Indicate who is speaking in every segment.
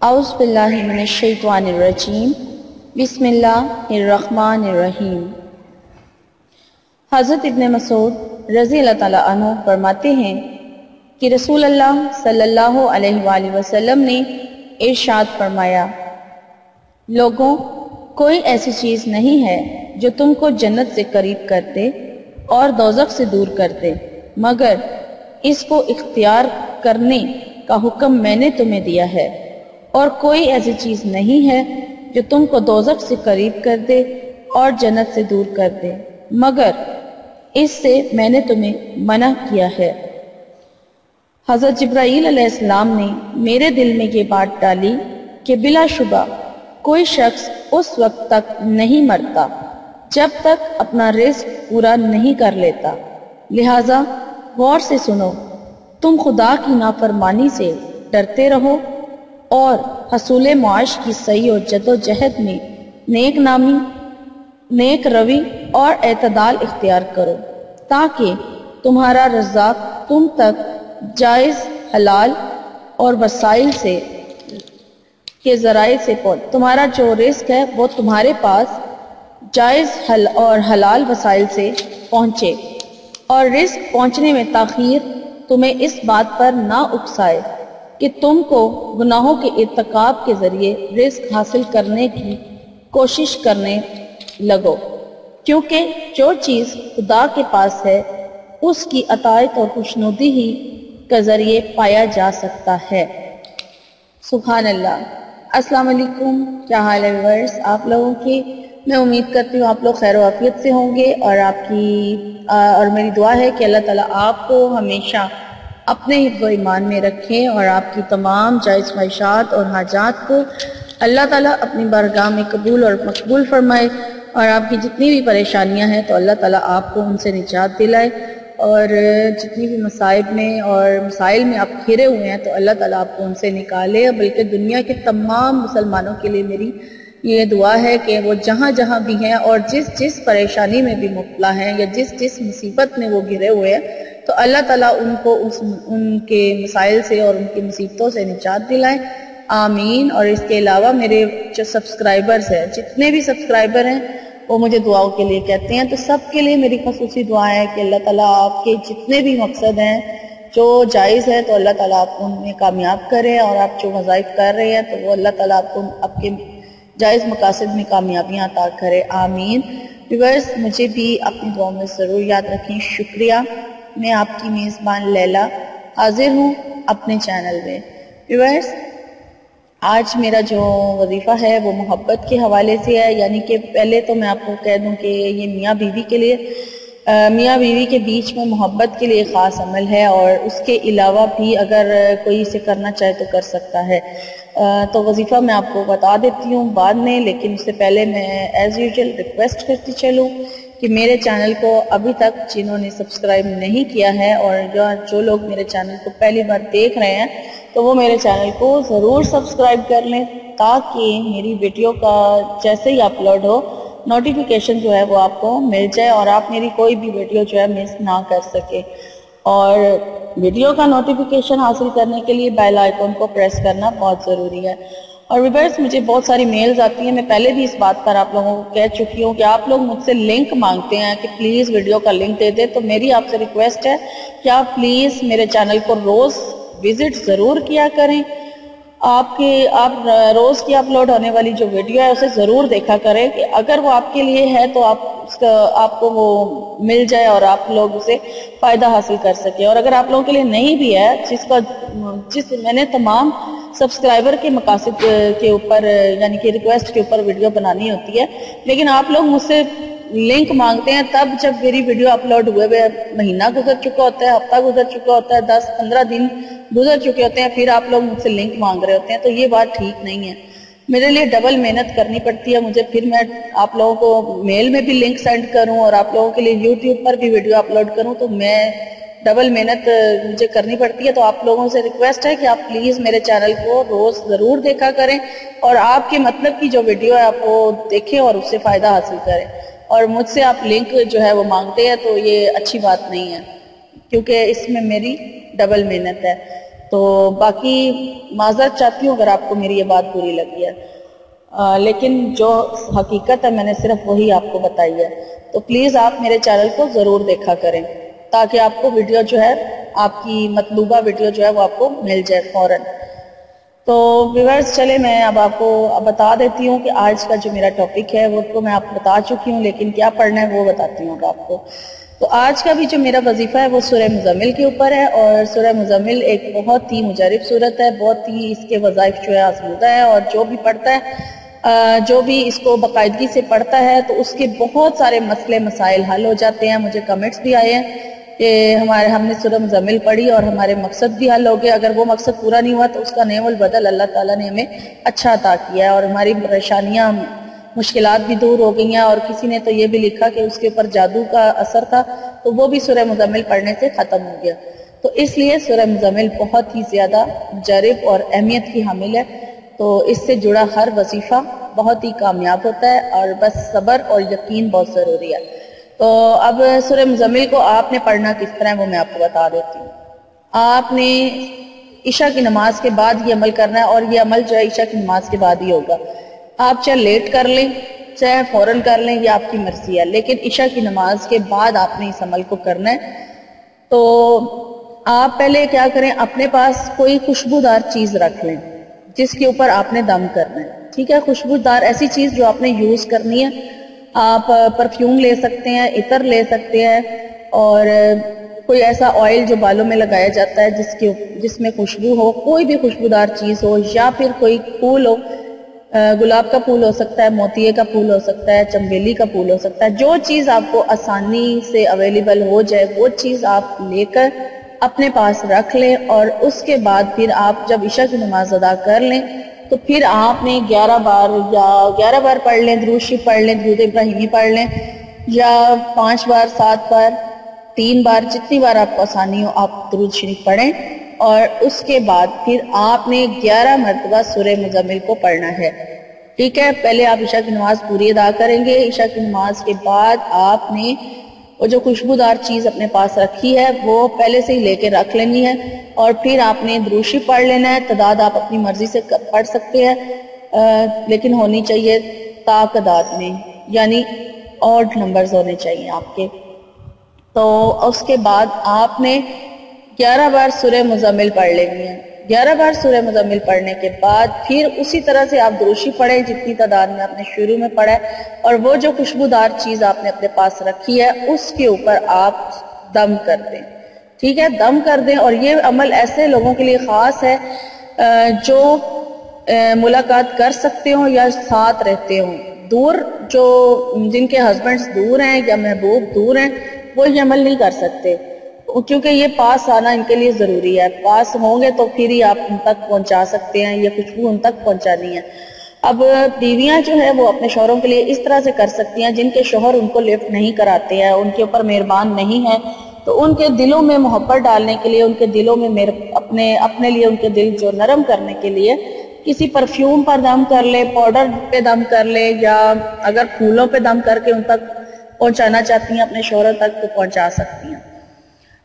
Speaker 1: اعوذ باللہ من الشیطان الرجیم بسم اللہ الرحمن الرحیم۔ حضرت ابن مسعود رضی اللہ تعالیٰ عنہ فرماتے ہیں کہ رسول اللہ صلی اللہ علیہ وآلہ وسلم نے ارشاد فرمایا، لوگوں، کوئی ایسی چیز نہیں ہے جو تم کو جنت سے قریب کرتے اور دوزخ سے دور کرتے، مگر اس کو اختیار کرنے کا حکم میں نے تمہیں دیا ہے، اور کوئی ایسی چیز نہیں ہے جو تم کو دوزخ سے قریب کر دے اور جنت سے دور کر دے، مگر اس سے میں نے تمہیں منع کیا ہے۔ حضرت جبرائیل علیہ السلام نے میرے دل میں یہ بات ڈالی کہ بلا شبہ کوئی شخص اس وقت تک نہیں مرتا جب تک اپنا رزق پورا نہیں کر لیتا، لہٰذا غور سے سنو، تم خدا کی نافرمانی سے ڈرتے رہو اور حصول معاش کی صحیح و جد و جہد میں نیک نامی، نیک روی اور اعتدال اختیار کرو، تاکہ تمہارا رزاق تم تک جائز، حلال اور وسائل سے کے ذرائع سے تمہارا جو رزق ہے وہ تمہارے پاس جائز اور حلال وسائل سے پہنچے، اور رزق پہنچنے میں تاخیر تمہیں اس بات پر نہ اکسائے کہ تم کو گناہوں کے ارتکاب کے ذریعے رزق حاصل کرنے کی کوشش کرنے لگو، کیونکہ جو چیز خدا کے پاس ہے اس کی اطاعت اور خوشنودی ہی کے ذریعے پایا جا سکتا ہے۔ سبحان اللہ۔ السلام علیکم، کیا حال ہے ویورز آپ لوگوں کے؟ میں امید کرتی ہوں آپ لوگ خیر و عافیت سے ہوں گے، اور میری دعا ہے کہ اللہ تعالیٰ آپ کو ہمیشہ اپنے حفظ و ایمان میں رکھیں اور آپ کی تمام جائز خواہشات اور حاجات کو اللہ تعالیٰ اپنی بارگاہ میں قبول اور مقبول فرمائے، اور آپ کی جتنی بھی پریشانیاں ہیں تو اللہ تعالیٰ آپ کو ان سے نجات دلائے، اور جتنی بھی مصائب میں اور مسائل میں آپ گھرے ہوئے ہیں تو اللہ تعالیٰ آپ کو ان سے نکالے، بلکہ دنیا کے تمام مسلمانوں کے لیے میری یہ دعا ہے کہ وہ جہاں جہاں بھی ہیں اور جس پریشانی میں بھی مبتلا ہیں یا جس مصیبت میں وہ گھرے ہوئے ہیں، تو اللہ تعالیٰ ان کو ان کے مسائل سے اور ان کی مصیبتوں سے نجات دلائے، آمین۔ اور اس کے علاوہ میرے جو سبسکرائبرز ہیں، جتنے بھی سبسکرائبر ہیں وہ مجھے دعاؤں کے لیے کہتے ہیں، تو سب کے لیے میری خصوصی دعا ہے کہ اللہ تعالیٰ آپ کے جتنے بھی مقصد ہیں جو جائز ہے تو اللہ تعالیٰ آپ کو ان میں کامیاب کرے، اور آپ جو وظائف کر رہے ہیں تو وہ اللہ تعالیٰ آپ کو آپ کے جائز مقاصد میں کامیابیاں عطا کرے، آمین۔ ویورز، مجھے بھی اپنی دعاؤں میں ضرور یاد رکھیں۔ شکریہ۔ میں آپ کی میزبان لیلا حاضر ہوں اپنے چینل میں۔ ویورز، آج میرا جو وظیفہ ہے وہ محبت کے حوالے سے ہے، یعنی کہ پہلے تو میں آپ کو کہہ دوں کہ یہ میاں بیوی کے لیے، میاں بیوی کے بیچ میں محبت کے لیے خاص عمل ہے، اور اس کے علاوہ بھی اگر کوئی اسے کرنا چاہے تو کر سکتا ہے۔ تو وظیفہ میں آپ کو بتا دیتی ہوں بعد میں، لیکن اس سے پہلے میں ایز یوزول ریکویسٹ کرتی چلوں کہ میرے چینل کو ابھی تک جنہوں نے سبسکرائب نہیں کیا ہے، اور جو لوگ میرے چینل کو پہلی بار دیکھ رہے ہیں تو وہ میرے چینل کو ضرور سبسکرائب کر لیں، تاکہ میری ویڈیو کا جیسے ہی اپلوڈ ہو نوٹیفیکیشن جو ہے وہ آپ کو مل جائے، اور آپ میری کوئی بھی ویڈیو جو ہے مس نہ کر سکے۔ اور ویڈیو کا نوٹیفیکیشن حاصل کرنے کے لیے بیل آئیکن کو پریس کرنا بہت ضروری ہے۔ اور ویورز، مجھے بہت ساری میلز آتی ہیں، میں پہلے بھی اس بات پر آپ لوگوں کو کہہ چکی ہوں کہ آپ لوگ مجھ سے لنک مانگتے ہیں کہ پلیز ویڈیو کا لنک دے دیں، تو میری آپ سے ریکویسٹ ہے کہ آپ پلیز میرے چینل کو روز وزٹ ضرور کیا کریں، آپ روز کی اپلوڈ ہونے والی جو ویڈیو ہے اسے ضرور دیکھا کریں، کہ اگر وہ آپ کے لیے ہے تو آپ کو وہ مل جائے اور آپ لوگ اسے فائدہ حاصل کر سکیں، اور اگر آپ لوگوں کے لیے نہیں بھی ہے، جس میں نے تمام سبسکرائبر کے مقاصد کے اوپر یعنی کہ ریکویسٹ کے اوپر ویڈیو بنانی ہوتی ہے، لیکن آپ لوگ مجھ سے لنک مانگتے ہیں تب جب میری ویڈیو اپلوڈ ہوئے مہینہ گزر چکا ہوتا ہے، ہفتہ گزر چکا ہوتا ہے، 10-15 دن گزر چکے ہوتے ہیں، پھر آپ لوگ مجھ سے لنک مانگ رہے ہوتے ہیں، تو یہ بات ٹھیک نہیں ہے۔ میرے لیے ڈبل محنت کرنی پڑتی ہے مجھے، پھر میں آپ لوگوں کو میل میں بھی لنک سینڈ کروں اور آپ لوگوں کے لیے یوٹیوب پر بھی ویڈیو اپلوڈ کروں، تو میں ڈبل محنت مجھے کرنی پڑتی ہے۔ تو آپ لوگوں سے ریکویسٹ ہے کہ آپ پلیز میرے چینل کو روز ضرور دیکھا کریں، اور آپ کے مطلب کی جو ویڈیو ہے آپ وہ دیکھیں اور اس سے فائدہ حاصل کریں، اور مجھ سے آپ لنک جو ہے وہ مانگتے ہیں تو یہ اچھی بات نہیں ہے، کیونکہ اس میں میری ڈبل محنت ہے۔ تو باقی معذرت چاہتی ہوں اگر آپ کو میری یہ بات بری لگی ہے، لیکن جو حقیقت ہے میں نے صرف وہی آپ کو بتائی ہے. تو پلیز آپ میرے چینل کو ضرور دیکھا کریں تاکہ آپ کو ویڈیو جو ہے، آپ کی مطلوبہ ویڈیو جو ہے وہ آپ کو مل جائے فوراً. تو ویورز چلے میں اب آپ کو بتا دیتی ہوں کہ آج کا جو میرا ٹاپک ہے وہ تو میں آپ کو بتا چکی ہوں، لیکن کیا پڑھنا ہے وہ بتاتی ہوں آپ کو. تو آج کا بھی جو میرا وظیفہ ہے وہ سورہ مزمل کے اوپر ہے، اور سورہ مزمل ایک بہت ہی مجرب صورت ہے، بہت ہی اس کے وظائف جو ہے آزمودہ ہے، اور جو بھی پڑھتا ہے، جو بھی اس کو باقاعدگی سے پڑھتا ہے تو اس کے بہت سارے مسئلے مسائل حل ہو جاتے ہیں. مجھے کمنٹس بھی آئے ہیں کہ ہم نے سورہ مزمل پڑھی اور ہمارے مقصد بھی حل ہو گئے. اگر وہ مقصد پورا نہیں ہوا تو اس کا نعم البدل اللہ تعالیٰ نے ہمیں اچھا عطا کیا ہے، اور ہماری پریشانیاں مشکلات بھی دور ہو گئی ہیں. اور کسی نے تو یہ بھی لکھا کہ اس کے اوپر جادو کا اثر تھا تو وہ بھی سورہ مزمل پڑھنے سے ختم ہو گیا. تو اس لیے سورہ مزمل بہت ہی زیادہ مجرب اور اہمیت کی حامل ہے. تو اس سے جڑا ہر وظیفہ بہت ہی کامیاب ہوتا ہے، اور بس صبر اور یقین بہت ضروری ہے. تو اب سورہ مزمل کو آپ نے پڑھنا کس طرح ہے وہ میں آپ کو بتا دیتی ہوں. آپ نے عشاء کی نماز کے بعد یہ عمل کرنا ہے، اور یہ عمل جو ہے عشاء کی نماز کے بعد ہی ہوگا. آپ چاہے لیٹ کر لیں چاہے فوراً کر لیں، یہ آپ کی مرضی ہے، لیکن عشاء کی نماز کے بعد آپ نے اس عمل کو کرنا ہے. تو آپ پہلے کیا کریں، اپنے پاس کوئی خوشبودار چیز رکھ لیں جس کے اوپر آپ نے دم کرنا ہے. ٹھیک ہے، خوشبودار ایسی چیز جو آپ نے یوز کرنی ہے. آپ پرفیوم لے سکتے ہیں، عطر لے سکتے ہیں، اور کوئی ایسا آئل جو بالوں میں لگایا جاتا ہے جس میں خوشبو ہو، کوئی بھی خوشبودار چیز ہو، یا پھر کوئی پھول ہو، گلاب کا پھول ہو سکتا ہے، موتیے کا پھول ہو سکتا ہے، چنبیلی کا پھول ہو سکتا ہے. جو چیز آپ کو آسانی سے اویلیبل ہو جائے وہ چیز آپ لے کر اپنے پاس رکھ لیں. اور اس کے بعد پھر آپ جب عشاء کی نماز ادا کر لیں تو پھر آپ نے 11 بار پڑھ لیں، درود شریف پڑھ لیں، درود ابراہیمی پڑھ لیں، یا 5 بار، 7 بار، 3 بار، جتنی بار آپ کو آسانی ہو آپ درود شریف پڑھیں. اور اس کے بعد پھر آپ نے 11 مرتبہ سورہ مزمل کو پڑھنا ہے. ٹھیک ہے، پہلے آپ عشاء کی نماز پوری ادا کریں گے. عشاء کی نماز کے بعد آپ نے وہ جو خوشبودار چیز اپنے پاس رکھی ہے وہ پہلے سے ہی لے کے رکھ لینی ہے، اور پھر آپ نے درود شریف پڑھ لینا ہے. تعداد آپ اپنی مرضی سے پڑھ سکتے ہیں، لیکن ہونی چاہیے تعداد میں، یعنی آڈ نمبرز ہونے چاہیے آپ کے. تو اس کے بعد آپ نے 11 بار سورہ مزمل پڑھ لینی ہے. 11 بار سورہ مزمل پڑھنے کے بعد پھر اسی طرح سے آپ درود شریف پڑھیں جتنی تعداد میں آپ نے شروع میں پڑھا ہے، اور وہ جو خوشبودار چیز آپ نے اپنے پاس رکھی ہے اس کے اوپر آپ دم کر دیں. ٹھیک ہے، دم کر دیں. اور یہ عمل ایسے لوگوں کے لیے خاص ہے جو ملاقات کر سکتے ہوں یا ساتھ رہتے ہوں. دور جو جن کے ہسبینڈز دور ہیں یا محبوب دور ہیں وہ یہ عمل نہیں کر سکتے، کیونکہ یہ پاس آنا ان کے لیے ضروری ہے. پاس ہوں گے تو پھر ہی آپ ان تک پہنچا سکتے ہیں، یہ خوشبو ان تک پہنچانی ہے. اب بیویاں جو ہے وہ اپنے شوہروں کے لیے اس طرح سے کر سکتی ہیں، جن کے شوہر ان کو لفٹ نہیں کراتے ہیں، ان کے اوپر مہربان نہیں ہے، تو ان کے دلوں میں محبت ڈالنے کے لیے، ان کے دلوں میں اپنے لیے ان کے دل جو نرم کرنے کے لیے کسی پرفیوم پر دم کر لے، پاؤڈر پہ دم کر لے، یا اگر پھولوں پہ دم کر کے ان تک پہنچانا چاہتی ہیں اپنے شوہر تک تو پہنچا سکتی ہیں.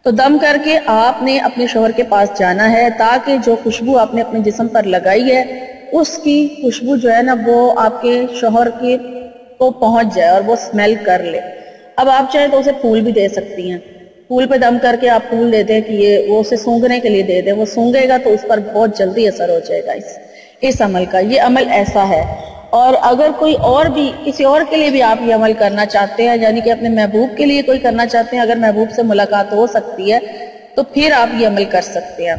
Speaker 1: تو دم کر کے آپ نے اپنے شوہر کے پاس جانا ہے تاکہ جو خوشبو آپ نے اپنے جسم پر لگائی ہے اس کی خوشبو جو ہے نا وہ آپ کے شوہر کے کو پہنچ جائے اور وہ اسمیل کر لے. اب آپ چاہیں تو اسے پھول بھی دے سکتی ہیں، پھول پہ دم کر کے آپ پھول دے دیں کہ وہ اسے سونگھنے کے لیے دے دیں، وہ سونگھے گا تو اس پر بہت جلدی اثر ہو جائے گا اس عمل کا. یہ عمل ایسا ہے. اور اگر کوئی اور بھی کسی اور کے لیے بھی آپ یہ عمل کرنا چاہتے ہیں، یعنی کہ اپنے محبوب کے لیے کوئی کرنا چاہتے ہیں، اگر محبوب سے ملاقات ہو سکتی ہے تو پھر آپ یہ عمل کر سکتے ہیں.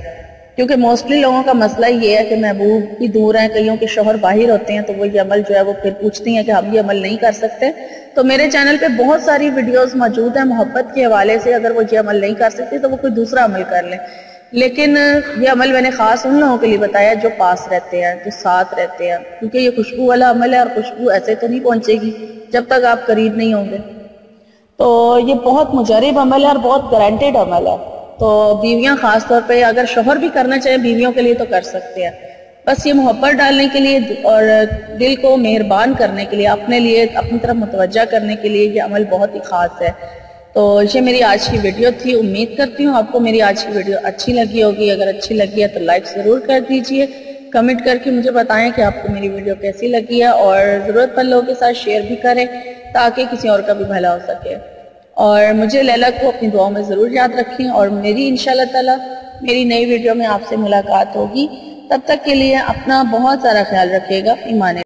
Speaker 1: کیونکہ موسٹلی لوگوں کا مسئلہ یہ ہے کہ محبوب بھی دور ہیں، کئیوں کے شوہر باہر ہوتے ہیں، تو وہ یہ عمل جو ہے وہ پھر پوچھتی ہیں کہ ہم یہ عمل نہیں کر سکتے. تو میرے چینل پہ بہت ساری ویڈیوز موجود ہیں محبت کے حوالے سے، اگر وہ یہ عمل نہیں کر سکتے تو وہ کوئی دوسرا عمل کر لیں. لیکن یہ عمل میں نے خاص ان لوگوں کے لیے بتایا جو پاس رہتے ہیں، جو ساتھ رہتے ہیں، کیونکہ یہ خوشبو والا عمل ہے اور خوشبو ایسے تو نہیں پہنچے گی جب تک آپ قریب نہیں ہوں گے. تو یہ بہت مجرب عمل ہے اور بہت گارنٹیڈ عمل ہے. تو بیویاں خاص طور پہ اگر شوہر بھی کرنا چاہیں بیویوں کے لیے تو کر سکتے ہیں. بس یہ محبت ڈالنے کے لیے اور دل کو مہربان کرنے کے لیے، اپنے لیے اپنی طرف متوجہ کرنے کے لیے یہ عمل بہت ہی خاص ہے. تو یہ میری آج کی ویڈیو تھی. امید کرتی ہوں آپ کو میری آج کی ویڈیو اچھی لگی ہوگی. اگر اچھی لگی ہے تو لائک ضرور کر دیجئے. کمنٹ کر کے مجھے بتائیں کہ آپ کو میری ویڈیو کیسی لگی ہے, اور ضرورت مند لوگوں کے ساتھ شیئر بھی کریں تاکہ کسی اور کا بھی بھلا ہو سکے. اور مجھے لیلا کو اپنی دعاؤں میں ضرور یاد رکھیں, اور میری انشاءاللہ تعالی میری نئی ویڈیو میں آپ سے ملاقات ہوگی. تب تک کے لیے اپنا بہت سارا خیال رکھیے گا. ایمان